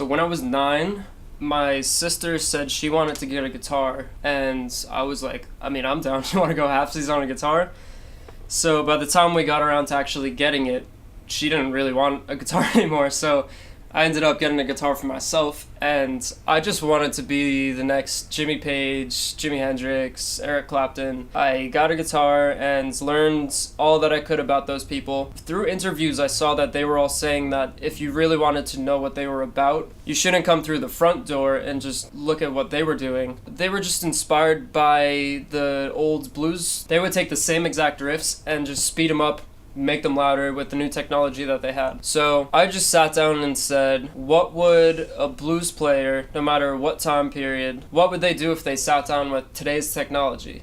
when I was 9, my sister said she wanted to get a guitar, and I was like, I mean, I'm down. You want to go halfsies on a guitar? So by the time we got around to actually getting it, she didn't really want a guitar anymore, so I ended up getting a guitar for myself, and I just wanted to be the next Jimmy Page, Jimi Hendrix, Eric Clapton. I got a guitar and learned all that I could about those people. Through interviews, I saw that they were all saying that if you really wanted to know what they were about, you shouldn't come through the front door and just look at what they were doing. They were just inspired by the old blues. They would take the same exact riffs and just speed them up, make them louder with the new technology that they had. So I just sat down and said, what would a blues player, no matter what time period, what would they do if they sat down with today's technology?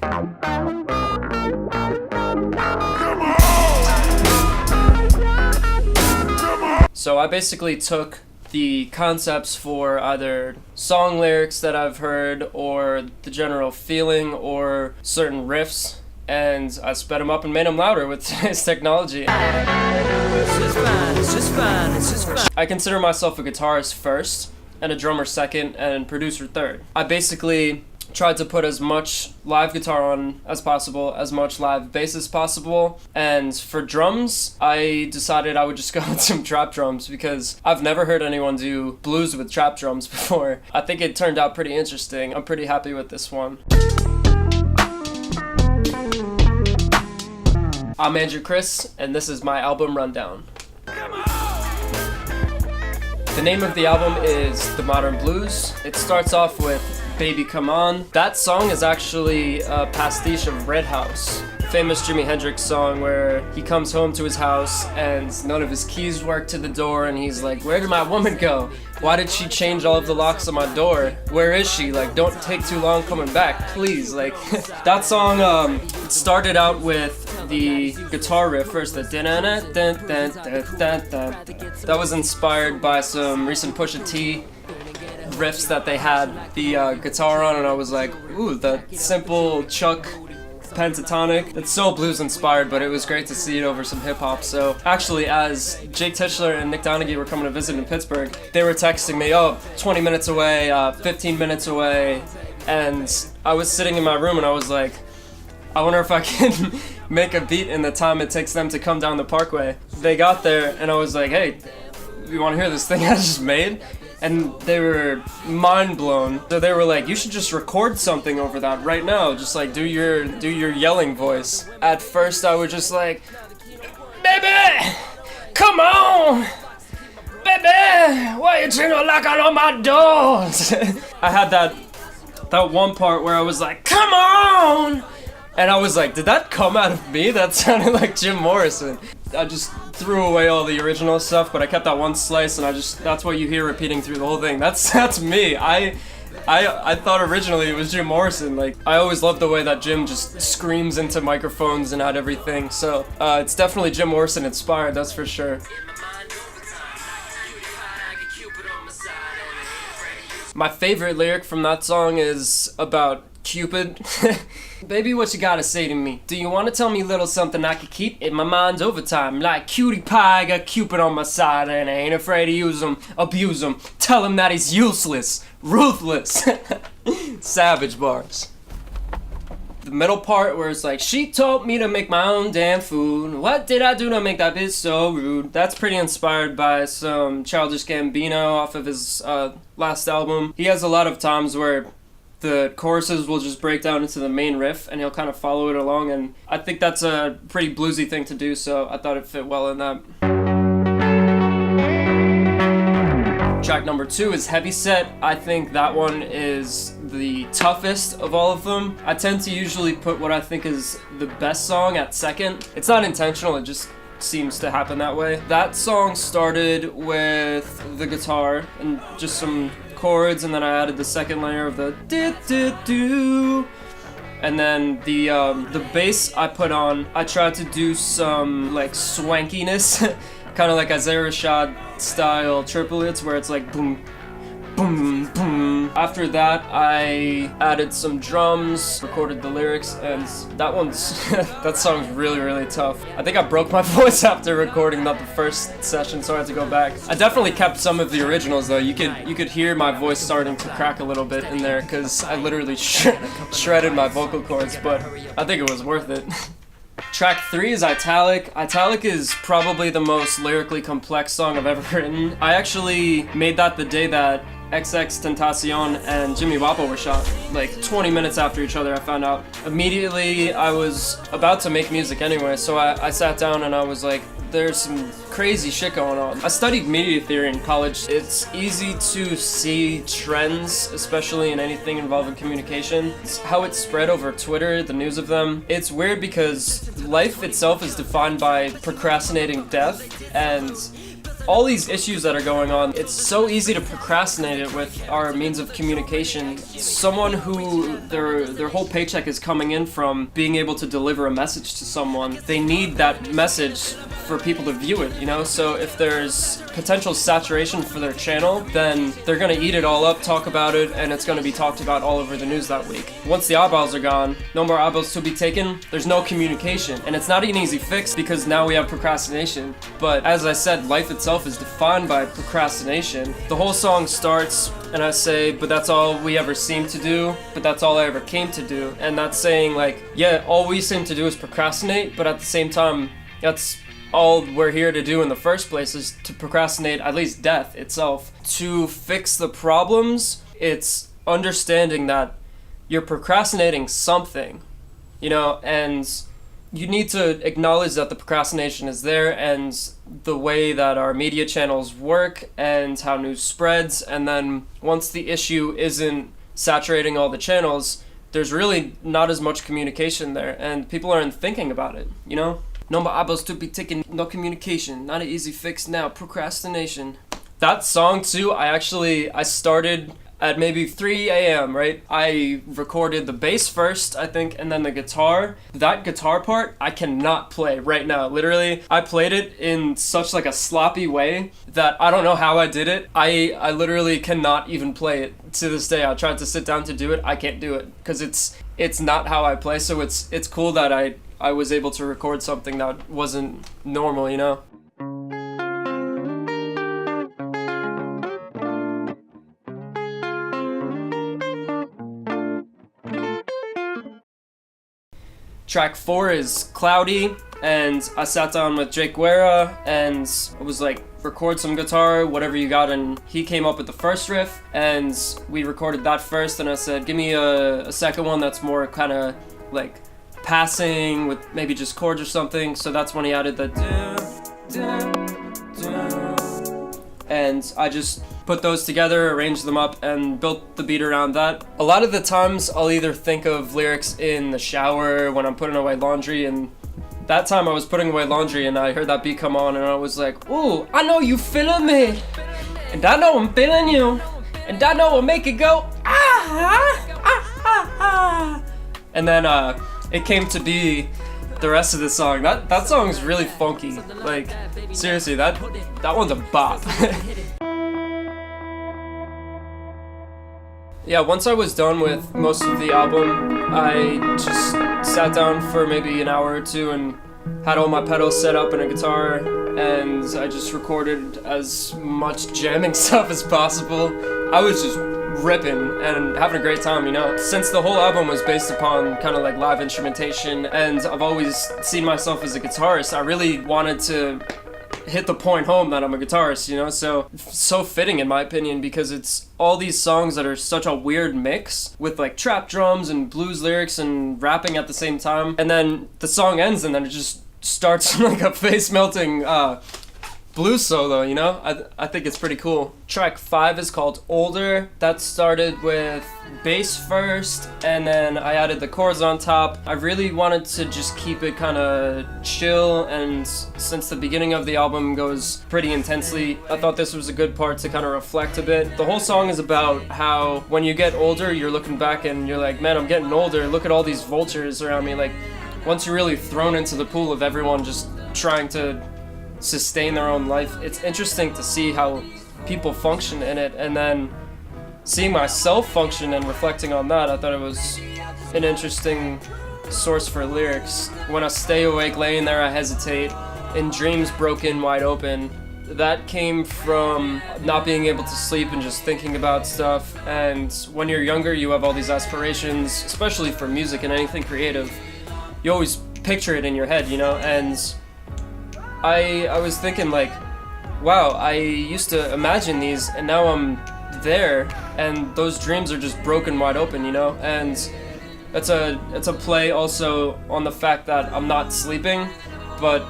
So I basically took the concepts for either song lyrics that I've heard or the general feeling or certain riffs, and I sped them up and made them louder with today's technology. It's just fun. I consider myself a guitarist first, and a drummer second, and producer third. I basically tried to put as much live guitar on as possible, as much live bass as possible, and for drums, I decided I would just go with some trap drums because I've never heard anyone do blues with trap drums before. I think it turned out pretty interesting. I'm pretty happy with this one. I'm Andrew Chris, and this is my album rundown. The name of the album is The Modern Blues. It starts off with Baby Come On. That song is actually a pastiche of Red House, a famous Jimi Hendrix song where he comes home to his house and none of his keys work to the door, and he's like, where did my woman go? Why did she change all of the locks on my door? Where is she? Like, don't take too long coming back, please. Like, that song, it started out with the guitar riff first, the that was inspired by some recent Pusha T riffs that they had the guitar on, and I was like, ooh, that simple Chuck pentatonic. It's so blues inspired, but it was great to see it over some hip hop. So actually, as Jake Tischler and Nick Donaghy were coming to visit in Pittsburgh, they were texting me, oh, 20 minutes away, 15 minutes away, and I was sitting in my room and I was like, I wonder if I can make a beat in the time it takes them to come down the parkway. They got there and I was like, hey, you want to hear this thing I just made? And they were mind blown. So they were like, you should just record something over that right now. Just like do your yelling voice. At first I was just like, baby, come on, baby, why you trying to knock on my doors? I had that one part where I was like, come on, and I was like, did that come out of me? That sounded like Jim Morrison. I just threw away all the original stuff, but I kept that one slice, and that's what you hear repeating through the whole thing. That's me. I thought originally it was Jim Morrison. Like, I always loved the way that Jim just screams into microphones and at everything. So it's definitely Jim Morrison inspired, that's for sure. My favorite lyric from that song is about Cupid. Baby, what you gotta say to me? Do you wanna tell me a little something I could keep in my mind's overtime? Like cutie pie, I got Cupid on my side and I ain't afraid to use him, abuse him, tell him that he's useless, ruthless. Savage bars. The middle part where it's like, she told me to make my own damn food. What did I do to make that bitch so rude? That's pretty inspired by some Childish Gambino off of his last album. He has a lot of times where the choruses will just break down into the main riff and he'll kind of follow it along, and I think that's a pretty bluesy thing to do, so I thought it fit well in that. Track number 2 is Heavy Set. I think that one is the toughest of all of them. I tend to usually put what I think is the best song at second. It's not intentional, it just seems to happen that way. That song started with the guitar and just some chords, and then I added the second layer of the do, and then the bass I put on. I tried to do some like swankiness, kind of like Isaiah Rashad style triplets, where it's like boom, boom, boom, After that, I added some drums, recorded the lyrics, and that song's really, really tough. I think I broke my voice after recording that the first session, so I had to go back. I definitely kept some of the originals though. You could hear my voice starting to crack a little bit in there because I literally shredded my vocal cords, but I think it was worth it. Track 3 is Italic. Italic is probably the most lyrically complex song I've ever written. I actually made that the day that XXXTentacion and Jimi were shot. Like 20 minutes after each other, I found out. Immediately, I was about to make music anyway, so I sat down and I was like, there's some crazy shit going on. I studied media theory in college. It's easy to see trends, especially in anything involving communication. It's how it's spread over Twitter, the news of them. It's weird because life itself is defined by procrastinating death, and all these issues that are going on, it's so easy to procrastinate it with our means of communication. Someone who their whole paycheck is coming in from being able to deliver a message to someone, they need that message for people to view it, you know? So if there's potential saturation for their channel, then they're gonna eat it all up, talk about it, and it's gonna be talked about all over the news that week. Once the eyeballs are gone, no more eyeballs to be taken, there's no communication. And it's not an easy fix because now we have procrastination. But as I said, life itself is defined by procrastination. The whole song starts and I say, but that's all we ever seem to do, but that's all I ever came to do. And that's saying like, yeah, all we seem to do is procrastinate, but at the same time, that's all we're here to do in the first place is to procrastinate at least death itself. To fix the problems, it's understanding that you're procrastinating something, you know, and you need to acknowledge that the procrastination is there and the way that our media channels work and how news spreads. And then once the issue isn't saturating all the channels, there's really not as much communication there and people aren't thinking about it, you know? No more eyeballs to be taken, no communication, not an easy fix now, procrastination. That song too, I started at maybe 3 a.m., right? I recorded the bass first, I think, and then the guitar. That guitar part, I cannot play right now. Literally, I played it in such like a sloppy way that I don't know how I did it. I literally cannot even play it to this day. I tried to sit down to do it, I can't do it because it's not how I play. So it's cool that I was able to record something that wasn't normal, you know? Track 4 is Cloudy, and I sat down with Jake Guerra and I was like, record some guitar, whatever you got, and he came up with the first riff and we recorded that first, and I said, give me a second one that's more kind of like passing with maybe just chords or something. So that's when he added the and I just put those together, arranged them up, and built the beat around that. A lot of the times I'll either think of lyrics in the shower when I'm putting away laundry, and that time I was putting away laundry and I heard that beat come on and I was like, ooh, I know you feeling me, and I know I'm feeling you, and I know I'll make it go, ah. And then it came to be the rest of the song. That song's really funky. Like, seriously, that one's a bop. Yeah, once I was done with most of the album, I just sat down for maybe an hour or two and had all my pedals set up and a guitar, and I just recorded as much jamming stuff as possible. I was just ripping and having a great time, you know. Since the whole album was based upon kind of like live instrumentation, and I've always seen myself as a guitarist, I really wanted to hit the point home that I'm a guitarist, you know. So fitting in my opinion, because it's all these songs that are such a weird mix with like trap drums and blues lyrics and rapping at the same time, and then the song ends and then it just starts like a face melting blues solo, you know? I think it's pretty cool. Track 5 is called Older. That started with bass first, and then I added the chords on top. I really wanted to just keep it kind of chill, and since the beginning of the album goes pretty intensely, I thought this was a good part to kind of reflect a bit. The whole song is about how when you get older, you're looking back and you're like, man, I'm getting older. Look at all these vultures around me. Like, once you're really thrown into the pool of everyone just trying to sustain their own life, it's interesting to see how people function in it. And then seeing myself function and reflecting on that, I thought it was an interesting source for lyrics. When I stay awake, laying there I hesitate, in dreams broken wide open. That came from not being able to sleep and just thinking about stuff. And when you're younger, you have all these aspirations, especially for music and anything creative. You always picture it in your head, you know? And I was thinking like, wow, I used to imagine these and now I'm there and those dreams are just broken wide open, you know? And it's a play also on the fact that I'm not sleeping, but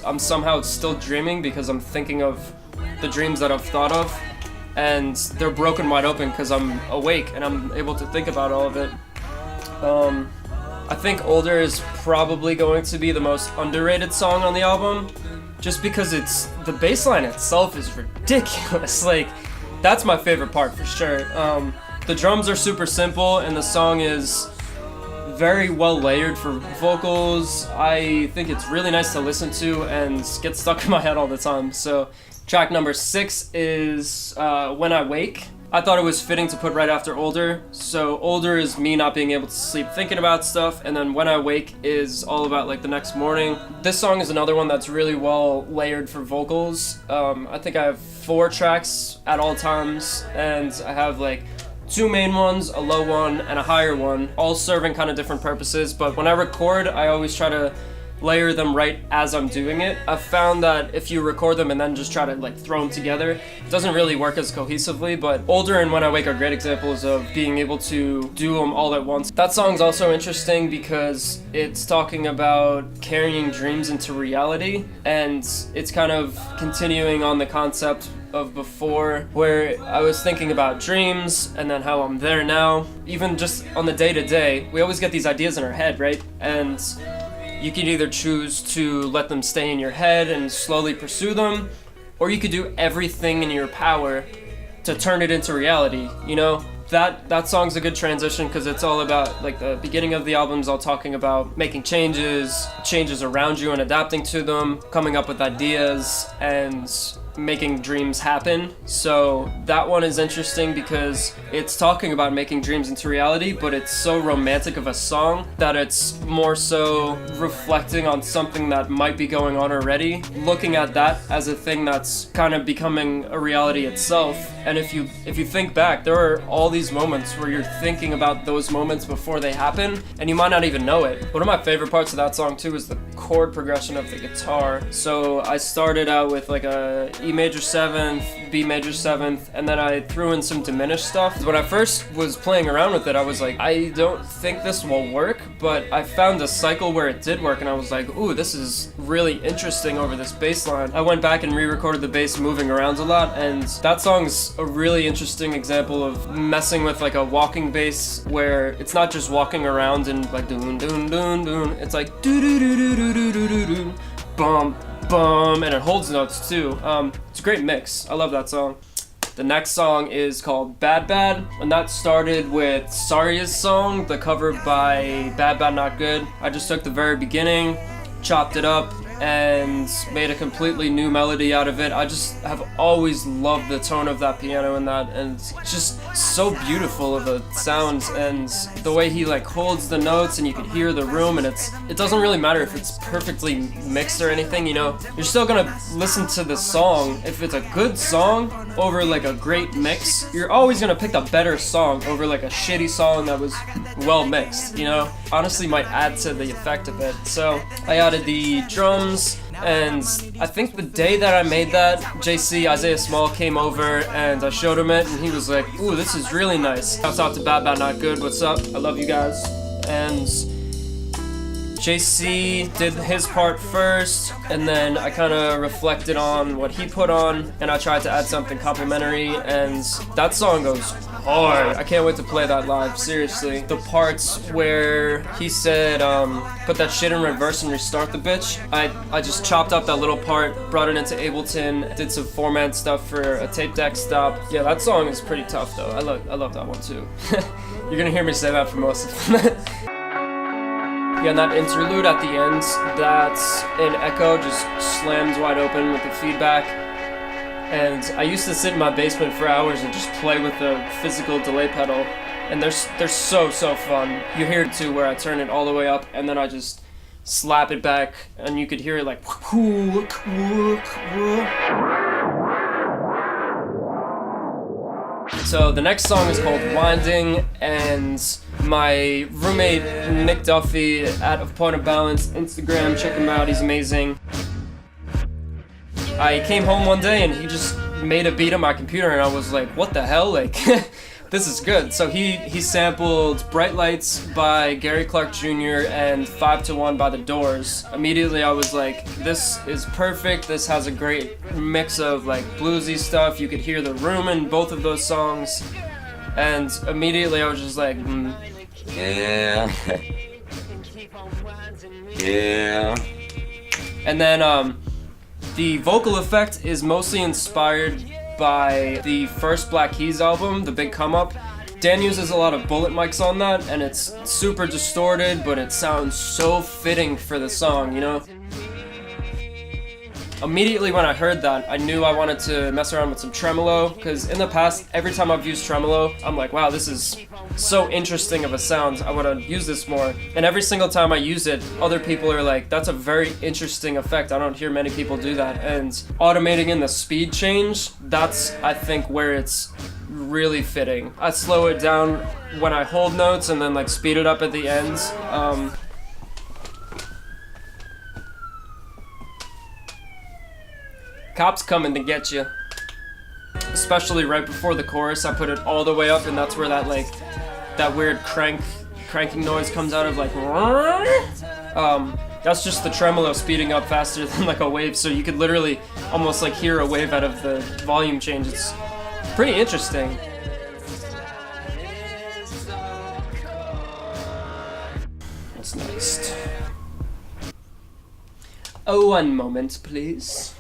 I'm somehow still dreaming because I'm thinking of the dreams that I've thought of, and they're broken wide open because I'm awake and I'm able to think about all of it. I think Older is probably going to be the most underrated song on the album, just because the bass line itself is ridiculous. Like, that's my favorite part for sure. The drums are super simple and the song is very well layered for vocals. I think it's really nice to listen to and gets stuck in my head all the time. So track number 6 is When I Wake. I thought it was fitting to put right after Older. So Older is me not being able to sleep thinking about stuff, and then When I Wake is all about like the next morning. This song is another one that's really well layered for vocals. I think I have 4 tracks at all times, and I have like 2 main ones, a low one, and a higher one, all serving kind of different purposes. But when I record, I always try to layer them right as I'm doing it. I've found that if you record them and then just try to like throw them together, it doesn't really work as cohesively. But Older and When I Wake are great examples of being able to do them all at once. That song's also interesting because it's talking about carrying dreams into reality, and it's kind of continuing on the concept of before, where I was thinking about dreams and then how I'm there now. Even just on the day-to-day, we always get these ideas in our head, right? And you can either choose to let them stay in your head and slowly pursue them, or you could do everything in your power to turn it into reality, you know? That song's a good transition because it's all about, like, the beginning of the album's all talking about making changes around you and adapting to them, coming up with ideas, and making dreams happen. So that one is interesting because it's talking about making dreams into reality, but it's so romantic of a song that it's more so reflecting on something that might be going on already, looking at that as a thing that's kind of becoming a reality itself. And if you think back, there are all these moments where you're thinking about those moments before they happen, and you might not even know it. One of my favorite parts of that song too is the chord progression of the guitar. So I started out with like a E major 7th, B major 7th, and then I threw in some diminished stuff. When I first was playing around with it, I was like, I don't think this will work, but I found a cycle where it did work, and I was like, ooh, this is really interesting over this bass line. I went back and re-recorded the bass moving around a lot, and that song's a really interesting example of messing with like a walking bass where it's not just walking around and like doon doon doon doon, it's like doo doo doo doo doo doo doo doo, bum bum, and it holds notes too. It's a great mix. I love that song. The next song is called Bad Bad, and that started with SARIA'S song, the cover by Bad Bad Not Good. I just took the very beginning, chopped it up, and made a completely new melody out of it. I just have always loved the tone of that piano in that, and it's just so beautiful of a sound, and the way he like holds the notes and you can hear the room, and it doesn't really matter if it's perfectly mixed or anything, you know, you're still gonna listen to the song. If it's a good song over like a great mix, you're always gonna pick a better song over like a shitty song that was well mixed, you know. Honestly might add to the effect of it. So I added the drums, and I think the day that I made that, JC, Isaiah Small, came over and I showed him it, and he was like, ooh, this is really nice. Shouts out to Bad Bad Not Good, what's up? I love you guys. And JC did his part first, and then I kind of reflected on what he put on, and I tried to add something complimentary, and that song goes hard. I can't wait to play that live, seriously. The parts where he said, put that shit in reverse and restart the bitch, I just chopped up that little part, brought it into Ableton, did some format stuff for a tape deck stop. Yeah, that song is pretty tough though. I love that one too. You're gonna hear me say that for most of them. Yeah, and that interlude at the end, that's an echo just slams wide open with the feedback. And I used to sit in my basement for hours and just play with the physical delay pedal. And they're so fun. You hear it too, where I turn it all the way up and then I just slap it back and you could hear it like. So the next song is called Winding, and my roommate Nick Duffy at Of Point of Balance Instagram, check him out, he's amazing. I came home one day and he just made a beat on my computer and I was like, what the hell, like this is good. So he sampled Bright Lights by Gary Clark Jr. and 5 to 1 by The Doors. Immediately I was like, this is perfect, this has a great mix of like bluesy stuff, you could hear the room in both of those songs, and immediately I was just like, yeah. Yeah. And then the vocal effect is mostly inspired by the first Black Keys album, The Big Come Up. Dan uses a lot of bullet mics on that, and it's super distorted, but it sounds so fitting for the song, you know? Immediately when I heard that, I knew I wanted to mess around with some tremolo, because in the past, every time I've used tremolo, I'm like, wow, this is so interesting of a sound, I want to use this more. And every single time I use it, other people are like, that's a very interesting effect, I don't hear many people do that. And automating in the speed change, that's, I think, where it's really fitting. I slow it down when I hold notes and then like speed it up at the ends. Cops coming to get you. Especially right before the chorus, I put it all the way up, and that's where that like that weird cranking noise comes out of, like. That's just the tremolo speeding up faster than like a wave, so you could literally almost like hear a wave out of the volume change. It's pretty interesting. What's next? Oh, one moment, please.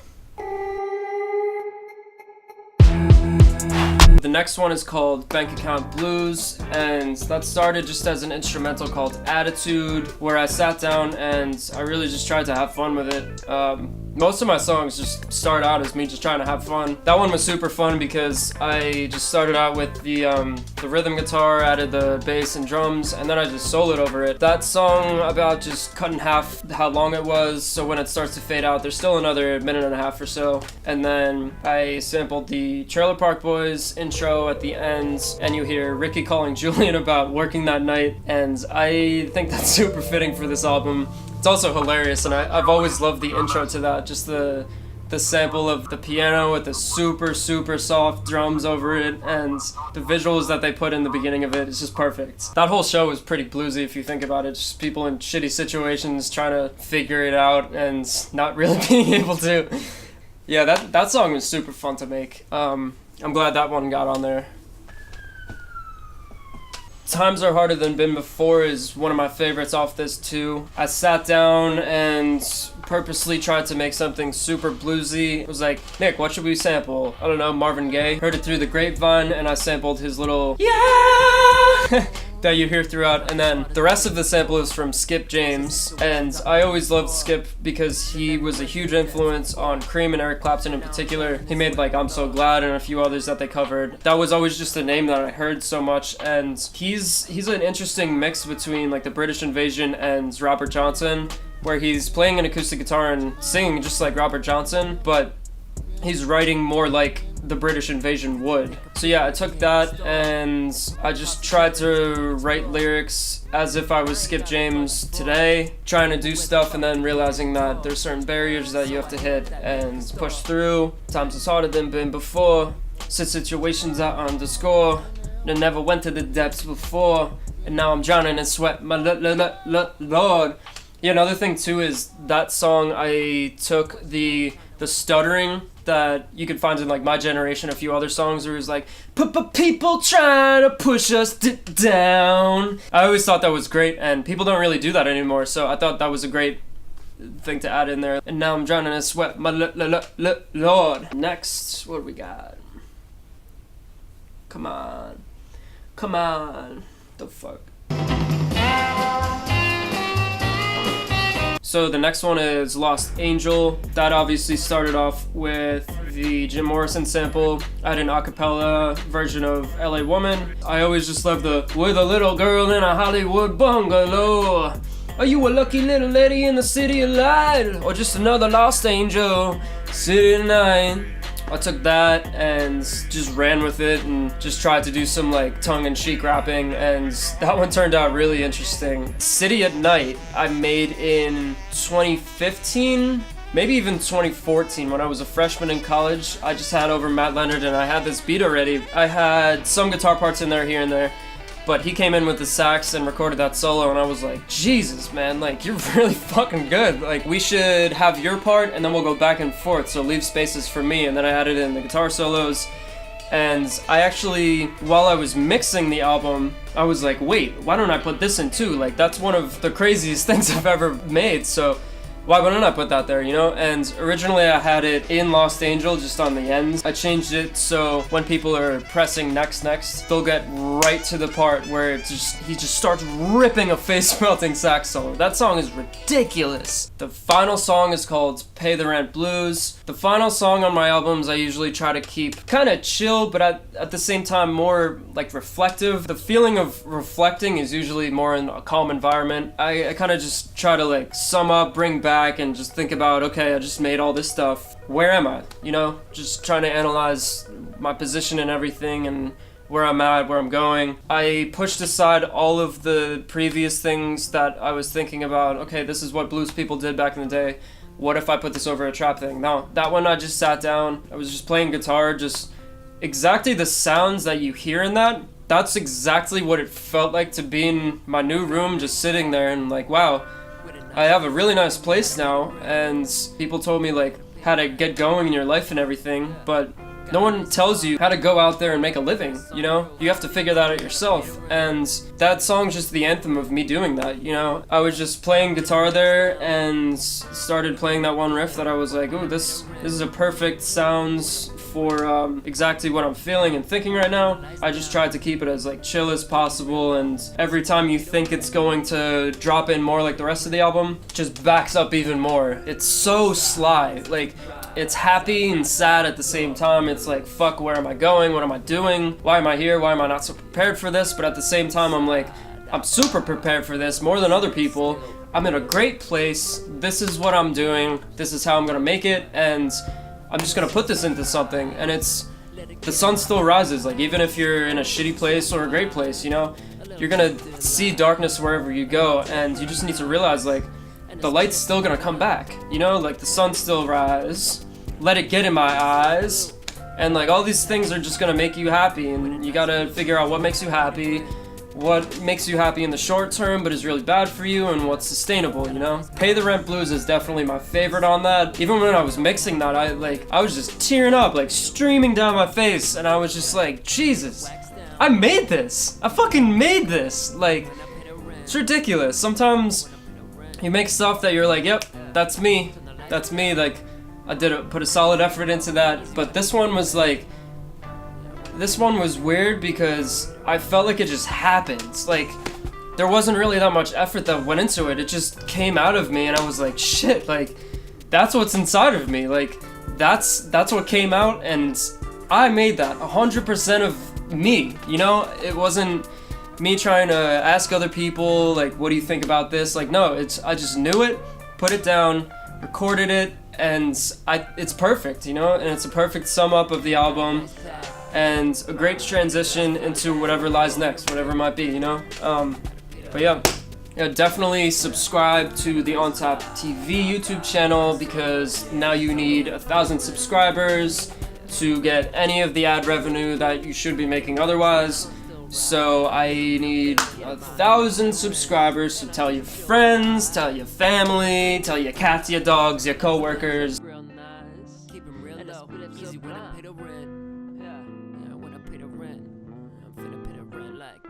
The next one is called Bank Account Blues, and that started just as an instrumental called Attitude, where I sat down and I really just tried to have fun with it. Most of my songs just start out as me just trying to have fun. That one was super fun because I just started out with the rhythm guitar, added the bass and drums, and then I just soloed over it. That song about just cut in half how long it was, so when it starts to fade out, there's still another minute and a half or so. And then I sampled the Trailer Park Boys intro at the end, and you hear Ricky calling Julian about working that night, and I think that's super fitting for this album. It's also hilarious, and I've always loved the intro to that, just the sample of the piano with the super soft drums over it, and the visuals that they put in the beginning of it is just perfect. That whole show was pretty bluesy if you think about it, just people in shitty situations trying to figure it out and not really being able to. Yeah, that song was super fun to make. I'm glad that one got on there. Times Are Harder Than Been Before is one of my favorites off this too. I sat down and purposely tried to make something super bluesy. I was like, Nick, what should we sample? I don't know, Marvin Gaye. Heard it through the grapevine and I sampled his little yeah that you hear throughout, and then the rest of the sample is from Skip James, and I always loved Skip because he was a huge influence on Cream and Eric Clapton in particular. He made like I'm So Glad and a few others that they covered. That was always just a name that I heard so much, and he's an interesting mix between like the British Invasion and Robert Johnson, where he's playing an acoustic guitar and singing just like Robert Johnson, but he's writing more like the British Invasion would. So yeah, I took that and I just tried to write lyrics as if I was Skip James today, trying to do stuff and then realizing that there's certain barriers that you have to hit and push through. Times is harder than been before, situations I underscore, that never went to the depths before, and now I'm drowning in sweat, my lord. Yeah, another thing too is that song I took the stuttering that you can find in like My Generation, a few other songs where it's like people trying to push us down. I always thought that was great, and people don't really do that anymore, so I thought that was a great thing to add in there. And now I'm drowning in sweat, my lord. Next, what do we got? Come on, the fuck. So the next one is Lost Angel. That obviously started off with the Jim Morrison sample. I had an acapella version of LA Woman. I always just love the with a little girl in a Hollywood bungalow. Are you a lucky little lady in the city of light? Or just another lost angel sitting at night? I took that and just ran with it and just tried to do some like tongue-in-cheek rapping, and that one turned out really interesting. City at Night I made in 2015, maybe even 2014 when I was a freshman in college. I just had over Matt Leonard and I had this beat already. I had some guitar parts in there here and there, but he came in with the sax and recorded that solo, and I was like, Jesus, man, like, you're really fucking good. Like, we should have your part, and then we'll go back and forth, so leave spaces for me. And then I added in the guitar solos, and I actually, while I was mixing the album, I was like, wait, why don't I put this in too? Like, that's one of the craziest things I've ever made, so why wouldn't I put that there, you know? And originally I had it in Lost Angel, just on the ends. I changed it so when people are pressing next, they'll get right to the part where he just starts ripping a face-melting sax solo. That song is ridiculous. The final song is called Pay the Rent Blues. The final song on my albums I usually try to keep kind of chill, but at the same time more like reflective. The feeling of reflecting is usually more in a calm environment. I kind of just try to like sum up, bring back, and just think about, okay, I just made all this stuff. Where am I? You know, just trying to analyze my position and everything and where I'm at, where I'm going. I pushed aside all of the previous things that I was thinking about. Okay, this is what blues people did back in the day. What if I put this over a trap thing? No, that one I just sat down. I was just playing guitar, just exactly the sounds that you hear in that. That's exactly what it felt like to be in my new room, just sitting there and like, wow, I have a really nice place now. And people told me like how to get going in your life and everything, but no one tells you how to go out there and make a living, you know? You have to figure that out yourself. And that song's just the anthem of me doing that, you know? I was just playing guitar there and started playing that one riff that I was like, ooh, this is a perfect sounds for exactly what I'm feeling and thinking right now. I just tried to keep it as like chill as possible, and every time you think it's going to drop in more like the rest of the album, it just backs up even more. It's so sly, like it's happy and sad at the same time. It's like, fuck, where am I going? What am I doing? Why am I here? Why am I not so prepared for this? But at the same time, I'm like, I'm super prepared for this, more than other people. I'm in a great place. This is what I'm doing. This is how I'm gonna make it, and I'm just gonna put this into something. And the sun still rises. Like, even if you're in a shitty place or a great place, you know, you're gonna see darkness wherever you go, and you just need to realize, like, the light's still gonna come back, you know, like the sun still rise, let it get in my eyes, and like all these things are just gonna make you happy, and you gotta figure out what makes you happy, what makes you happy in the short term but is really bad for you, and what's sustainable, you know? Pay the Rent Blues is definitely my favorite on that. Even when I was mixing that, I was just tearing up, like streaming down my face, and I was just like, Jesus, I made this! I fucking made this! Like, it's ridiculous. Sometimes you make stuff that you're like, yep, that's me, like, I put a solid effort into that, but this one was like, this one was weird because I felt like it just happened. Like, there wasn't really that much effort that went into it. It just came out of me, and I was like, shit, like, that's what's inside of me. Like, that's what came out, and I made that 100% of me, you know? It wasn't me trying to ask other people, like, what do you think about this? Like, no, I just knew it, put it down, recorded it, and it's perfect, you know? And it's a perfect sum up of the album, and a great transition into whatever lies next, whatever it might be, you know? But yeah, definitely subscribe to the On Top TV YouTube channel, because now you need 1,000 subscribers to get any of the ad revenue that you should be making otherwise. So I need 1,000 subscribers, so tell your friends, tell your family, tell your cats, your dogs, your co-workers. Real nice. Keep 'em real low. Easy when I pay the rent. Yeah, when I pay the rent. I'm finna pay the rent like